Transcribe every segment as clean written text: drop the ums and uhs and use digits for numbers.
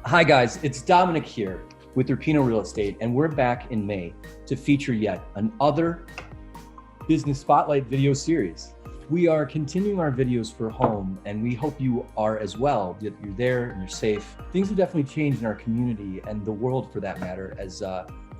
Hi guys, it's Dominic here with IRPINO Real Estate, and we're back in May to feature yet another business spotlight video series. We are continuing our videos for home, and we hope you are as well, that you're there and you're safe. Things have definitely changed in our community and the world for that matter, as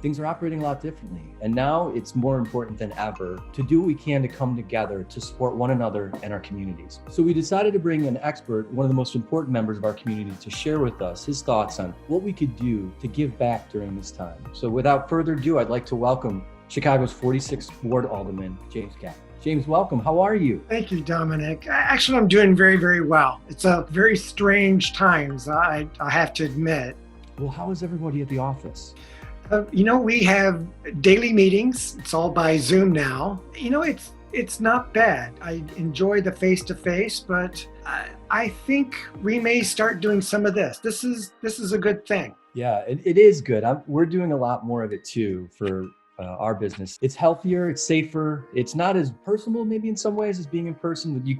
things are operating a lot differently. And now it's more important than ever to do what we can to come together to support one another and our communities. So we decided to bring an expert, one of the most important members of our community, to share with us his thoughts on what we could do to give back during this time. So without further ado, I'd like to welcome Chicago's 46th Ward Alderman, James Cappleman. James, welcome. How are you? Thank you, Dominic. Actually, I'm doing very, very well. It's a very strange times, I have to admit. Well, how is everybody at the office? We have daily meetings. It's all by Zoom now. It's not bad. I enjoy the face-to-face, but I think we may start doing some of this. This is a good thing. Yeah, it is good. We're doing a lot more of it too for our business. It's healthier, it's safer. It's not as personal maybe in some ways as being in person, but you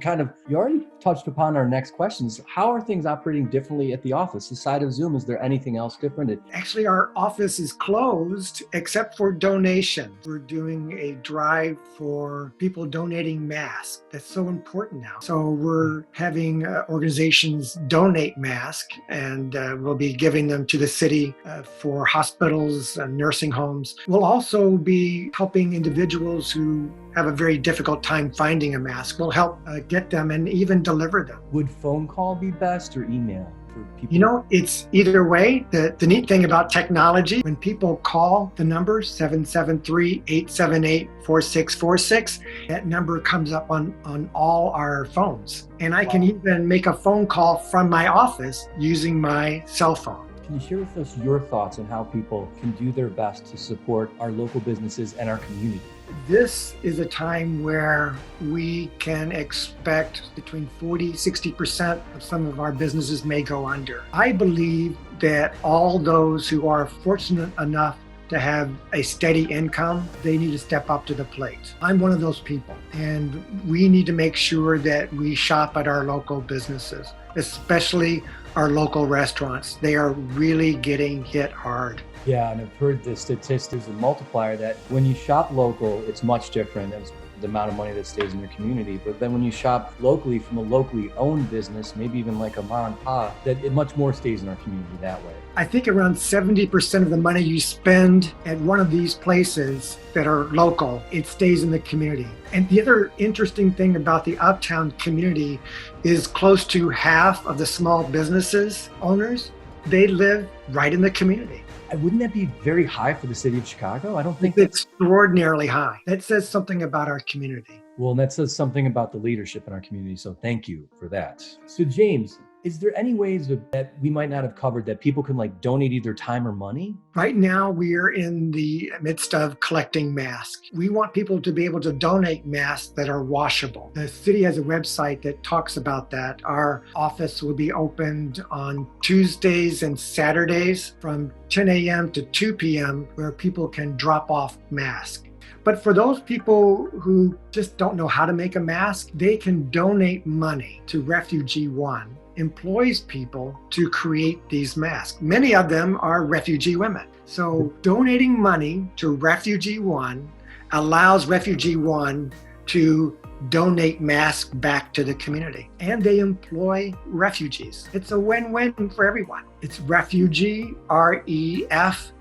already touched upon our next questions. How are things operating differently at the office? Aside of Zoom, is there anything else different? Actually, our office is closed except for donations. We're doing a drive for people donating masks. That's so important now. So we're having organizations donate masks, and we'll be giving them to the city for hospitals and nursing homes. We'll also be helping individuals who have a very difficult time finding a mask. We'll help get them and even deliver them. Would phone call be best or email for people? It's either way. The neat thing about technology, when people call the number 773-878-4646, that number comes up on all our phones. And I can even make a phone call from my office using my cell phone. Can you share with us your thoughts on how people can do their best to support our local businesses and our community? This is a time where we can expect between 40-60% of some of our businesses may go under. I believe that all those who are fortunate enough to have a steady income, they need to step up to the plate. I'm one of those people, and we need to make sure that we shop at our local businesses, especially our local restaurants. They are really getting hit hard. Yeah, and I've heard the statistics and multiplier that when you shop local, it's much different as the amount of money that stays in your community. But then when you shop locally from a locally owned business, maybe even like a mom and pop, that it much more stays in our community that way. I think around 70% of the money you spend at one of these places that are local, it stays in the community. And the other interesting thing about the Uptown community is close to half of the small businesses owners, they live right in the community. Wouldn't that be very high for the city of Chicago? I don't think it's extraordinarily high. That says something about our community. Well, and that says something about the leadership in our community. So thank you for that. So James, is there any ways that we might not have covered that people can donate either time or money? Right now, we are in the midst of collecting masks. We want people to be able to donate masks that are washable. The city has a website that talks about that. Our office will be opened on Tuesdays and Saturdays from 10 a.m. to 2 p.m. where people can drop off masks. But for those people who just don't know how to make a mask, they can donate money to Refugee One. Employs people to create these masks. Many of them are refugee women. So donating money to Refugee One allows Refugee One to donate masks back to the community. And they employ refugees. It's a win-win for everyone. It's refugee, REFUGEEONE.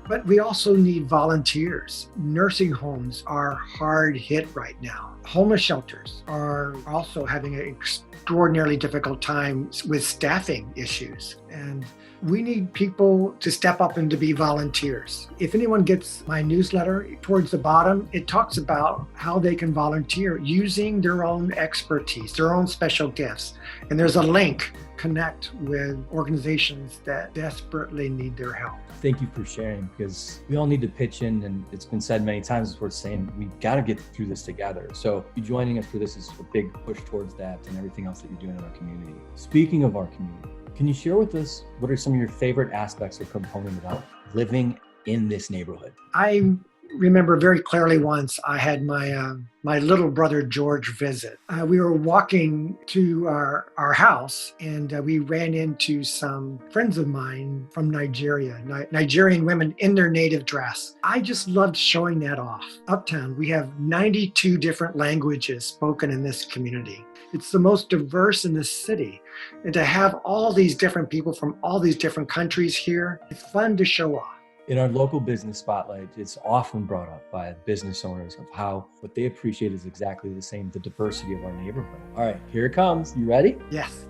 But we also need volunteers. Nursing homes are hard hit right now. Homeless shelters are also having an extraordinarily difficult time with staffing issues. And we need people to step up and to be volunteers. If anyone gets my newsletter, towards the bottom, it talks about how they can volunteer using their own expertise, their own special gifts. And there's a link, connect with organizations that desperately need their help. Thank you for sharing, because we all need to pitch in, and it's been said many times, it's worth saying, we got to get through this together. So you joining us for this is a big push towards that and everything else that you're doing in our community. Speaking of our community, can you share with us what are some of your favorite aspects or components about living in this neighborhood? I remember very clearly once I had my little brother George visit. We were walking to our house, and we ran into some friends of mine from Nigeria, Nigerian women in their native dress. I just loved showing that off. Uptown, we have 92 different languages spoken in this community. It's the most diverse in the city. And to have all these different people from all these different countries here, it's fun to show off. In our local business spotlight, it's often brought up by business owners of how what they appreciate is exactly the same, the diversity of our neighborhood. All right, here it comes. You ready? Yes.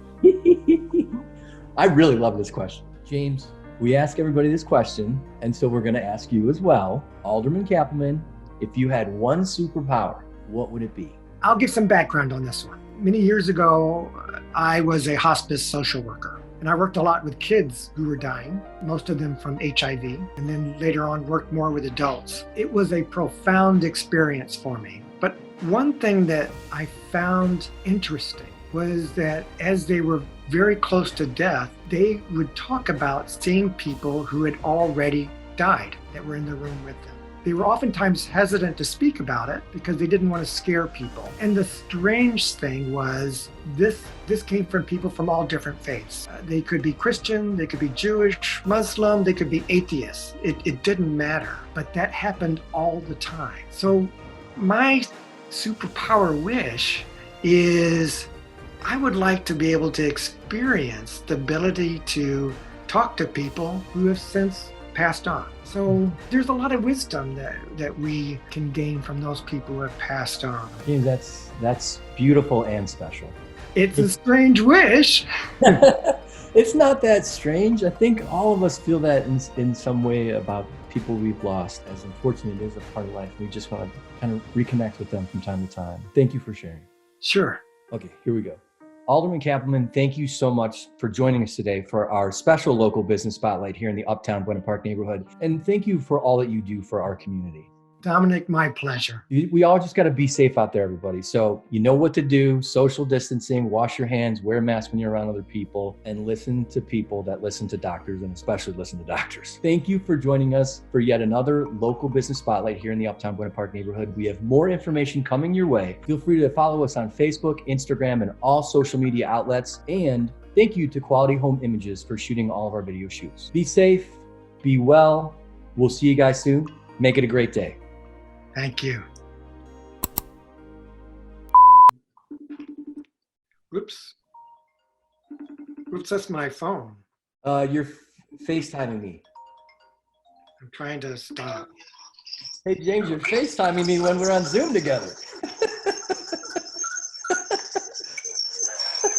I really love this question. James, we ask everybody this question, and so we're going to ask you as well. Alderman Cappleman, if you had one superpower, what would it be? I'll give some background on this one. Many years ago, I was a hospice social worker. And I worked a lot with kids who were dying, most of them from HIV, and then later on worked more with adults. It was a profound experience for me. But one thing that I found interesting was that as they were very close to death, they would talk about seeing people who had already died that were in the room with them. They were oftentimes hesitant to speak about it because they didn't want to scare people. And the strange thing was this came from people from all different faiths. They could be Christian, they could be Jewish, Muslim, they could be atheists. It didn't matter, but that happened all the time. So my superpower wish is I would like to be able to experience the ability to talk to people who have since passed on. So there's a lot of wisdom that we can gain from those people who have passed on. James, that's beautiful and special. It's a strange wish. It's not that strange. I think all of us feel that in some way about people we've lost. As unfortunate it is a part of life, we just want to kind of reconnect with them from time to time. Thank you for sharing. Sure. Okay, here we go. Alderman Cappleman, thank you so much for joining us today for our special local business spotlight here in the Uptown Buena Park neighborhood. And thank you for all that you do for our community. Dominic, my pleasure. We all just got to be safe out there, everybody. So you know what to do: social distancing, wash your hands, wear a mask when you're around other people, and listen to people that listen to doctors, and especially listen to doctors. Thank you for joining us for yet another local business spotlight here in the Uptown Buena Park neighborhood. We have more information coming your way. Feel free to follow us on Facebook, Instagram, and all social media outlets. And thank you to Quality Home Images for shooting all of our video shoots. Be safe, be well. We'll see you guys soon. Make it a great day. Thank you. Oops, that's my phone. You're FaceTiming me. I'm trying to stop. Hey, James, you're FaceTiming me when we're on Zoom together.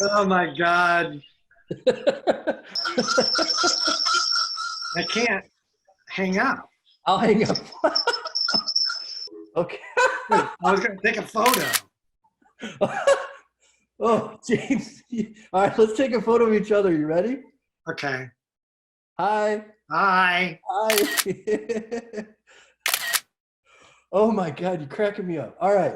Oh my God. I can't hang up. I'll hang up. Okay. I was going to take a photo. Oh, James. All right, let's take a photo of each other. You ready? Okay. Hi. Hi. Hi. Oh my God, you're cracking me up. All right.